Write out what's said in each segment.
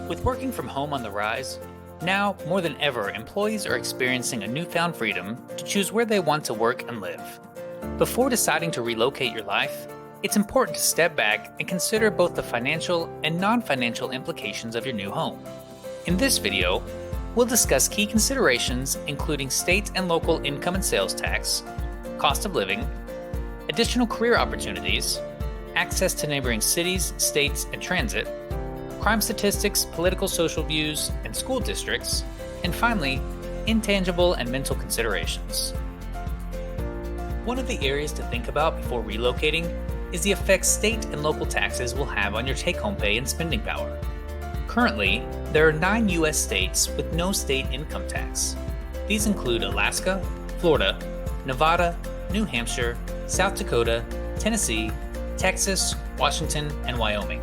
With working from home on the rise, now more than ever, employees are experiencing a newfound freedom to choose where they want to work and live. Before deciding to relocate your life, it's important to step back and consider both the financial and non-financial implications of your new home. In this video, we'll discuss key considerations including state and local income and sales tax, cost of living, additional career opportunities, access to neighboring cities, states, and transit, crime statistics, political social views, and school districts, and finally, intangible and mental considerations. One of the areas to think about before relocating is the effects state and local taxes will have on your take-home pay and spending power. Currently, there are 9 U.S. states with no state income tax. These include Alaska, Florida, Nevada, New Hampshire, South Dakota, Tennessee, Texas, Washington, and Wyoming.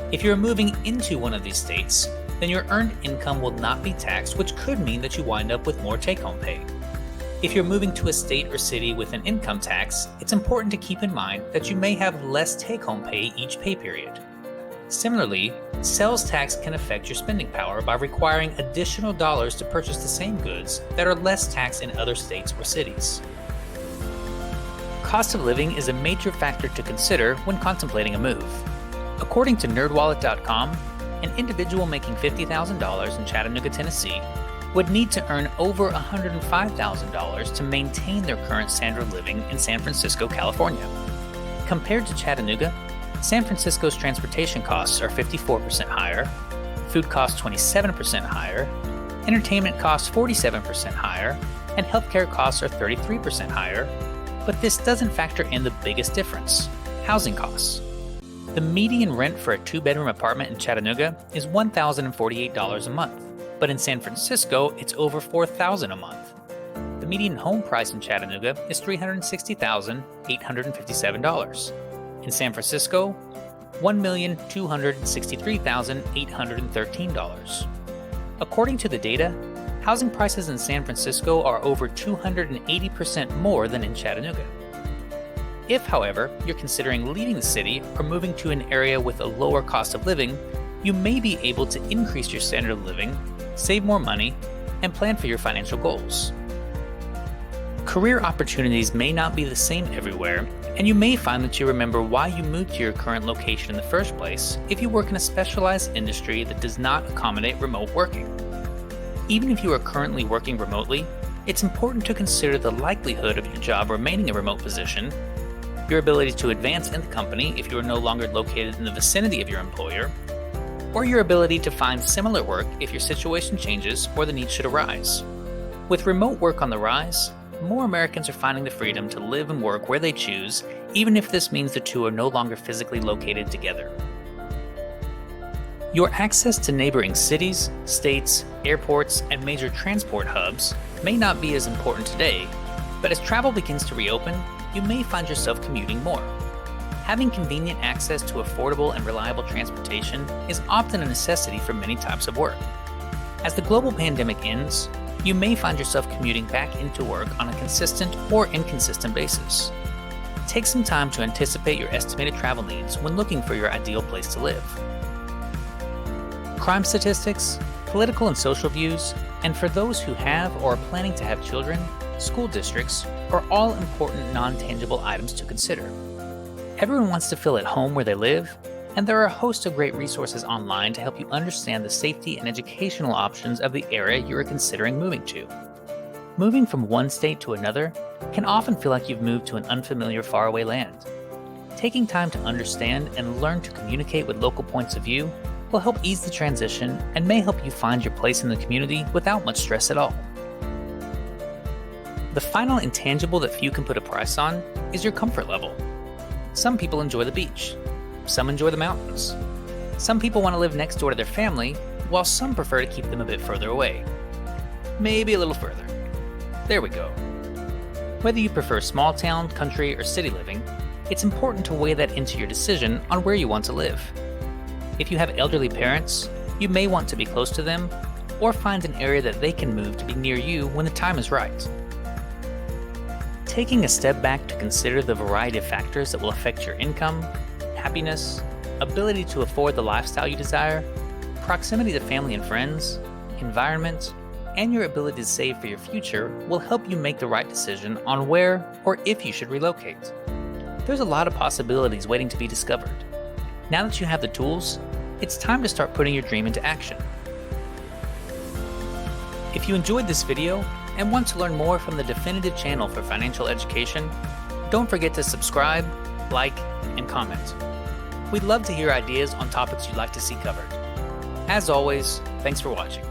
If you're moving into one of these states, then your earned income will not be taxed, which could mean that you wind up with more take-home pay. If you're moving to a state or city with an income tax, it's important to keep in mind that you may have less take-home pay each pay period. Similarly, sales tax can affect your spending power by requiring additional dollars to purchase the same goods that are less taxed in other states or cities. Cost of living is a major factor to consider when contemplating a move. According to nerdwallet.com, an individual making $50,000 in Chattanooga, Tennessee would need to earn over $105,000 to maintain their current standard of living in San Francisco, California. Compared to Chattanooga, San Francisco's transportation costs are 54% higher, food costs 27% higher, entertainment costs 47% higher, and healthcare costs are 33% higher, but this doesn't factor in the biggest difference: housing costs. The median rent for a 2-bedroom apartment in Chattanooga is $1,048 a month, but in San Francisco, it's over $4,000 a month. The median home price in Chattanooga is $360,857. In San Francisco, $1,263,813. According to the data, housing prices in San Francisco are over 280% more than in Chattanooga. If, however, you're considering leaving the city or moving to an area with a lower cost of living, you may be able to increase your standard of living, save more money, and plan for your financial goals. Career opportunities may not be the same everywhere, and you may find that you remember why you moved to your current location in the first place if you work in a specialized industry that does not accommodate remote working. Even if you are currently working remotely, it's important to consider the likelihood of your job remaining a remote position, your ability to advance in the company if you are no longer located in the vicinity of your employer, or your ability to find similar work if your situation changes or the need should arise. With remote work on the rise, more Americans are finding the freedom to live and work where they choose, even if this means the two are no longer physically located together. Your access to neighboring cities, states, airports, and major transport hubs may not be as important today, but as travel begins to reopen, you may find yourself commuting more. Having convenient access to affordable and reliable transportation is often a necessity for many types of work. As the global pandemic ends, you may find yourself commuting back into work on a consistent or inconsistent basis. Take some time to anticipate your estimated travel needs when looking for your ideal place to live. Crime statistics, political and social views, and for those who have or are planning to have children, school districts are all important non-tangible items to consider. Everyone wants to feel at home where they live, and there are a host of great resources online to help you understand the safety and educational options of the area you are considering moving to. Moving from one state to another can often feel like you've moved to an unfamiliar faraway land. Taking time to understand and learn to communicate with local points of view will help ease the transition and may help you find your place in the community without much stress at all. The final intangible that few can put a price on is your comfort level. Some people enjoy the beach. Some enjoy the mountains. Some people want to live next door to their family, while some prefer to keep them a bit further away. Maybe a little further. There we go. Whether you prefer small town, country, or city living, it's important to weigh that into your decision on where you want to live. If you have elderly parents, you may want to be close to them, or find an area that they can move to be near you when the time is right. Taking a step back to consider the variety of factors that will affect your income, happiness, ability to afford the lifestyle you desire, proximity to family and friends, environment, and your ability to save for your future will help you make the right decision on where or if you should relocate. There's a lot of possibilities waiting to be discovered. Now that you have the tools, it's time to start putting your dream into action. If you enjoyed this video and want to learn more from the definitive channel for financial education, don't forget to subscribe, like, and comment. We'd love to hear ideas on topics you'd like to see covered. As always, thanks for watching.